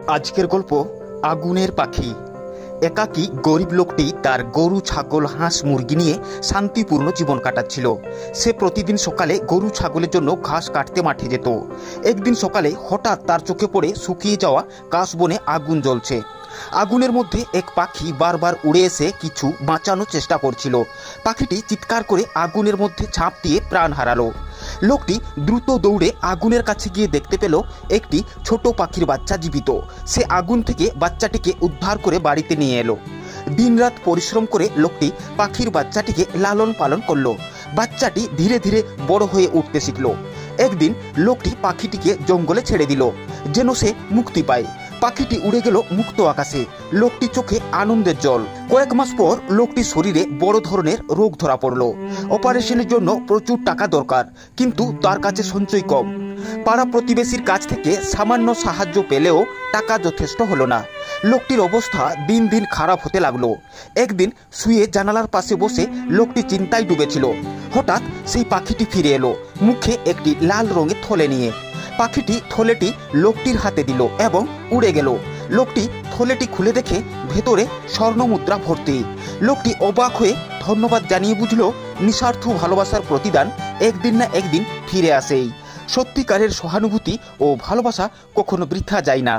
আজকের গল্প আগুনের পাখি। একাকী গরিব লোকটি তার গরু, ছাগল, হাঁস, মুরগি নিয়ে শান্তিপূর্ণ জীবন কাটাচ্ছিল। সে প্রতিদিন সকালে গরু ছাগলের জন্য ঘাস কাটতে মাঠে যেত। একদিন সকালে হঠাৎ তার চোখে পড়ে শুকিয়ে যাওয়া কাশবনে আগুন জ্বলছে। আগুনের মধ্যে এক পাখি বারবার উড়ে এসে কিছু বাঁচানোর চেষ্টা করছিল। পাখিটি চিৎকার করে আগুনের মধ্যে ঝাঁপ দিয়ে প্রাণ হারালো। লোকটি দ্রুত দৌড়ে আগুনের কাছে গিয়ে দেখতে পেল একটি ছোট পাখির বাচ্চা জীবিত। সে আগুন থেকে বাচ্চাটিকে উদ্ধার করে বাড়িতে নিয়ে এলো। দিনরাত পরিশ্রম করে লোকটি পাখির বাচ্চাটিকে লালন পালন করলো। বাচ্চাটি ধীরে ধীরে বড় হয়ে উঠতে শিখল। একদিন লোকটি পাখিটিকে জঙ্গলে ছেড়ে দিল, যেন সে মুক্তি পায়। পাখিটি উড়ে গেল মুক্ত আকাশে। লোকটি চোখে আনন্দের জল। কয়েক মাস পর লোকটির শরীরে বড় ধরনের রোগ ধরা পড়ল। অপারেশনের জন্য প্রচুর টাকা দরকার, কিন্তু তার কাছে সঞ্চয় কম। পাড়া প্রতিবেশীর কাছ থেকে সামান্য সাহায্য পেলেও টাকা যথেষ্ট হলো না। লোকটির অবস্থা দিন দিন খারাপ হতে লাগলো। একদিন শুয়ে জানালার পাশে বসে লোকটি চিন্তায় ডুবেছিল। হঠাৎ সেই পাখিটি ফিরে এলো, মুখে একটি লাল রঙের থলে নিয়ে। পাখিটি থলেটি লোকটির হাতে দিল এবং উড়ে গেল। লোকটি থলেটি খুলে দেখে ভেতরে স্বর্ণমুদ্রা ভর্তি। লোকটি অবাক হয়ে ধন্যবাদ জানিয়ে বুঝল, নিঃস্বার্থ ভালোবাসার প্রতিদান একদিন না একদিন ফিরে আসেই। সত্যিকারের সহানুভূতি ও ভালোবাসা কখনো বৃথা যায় না।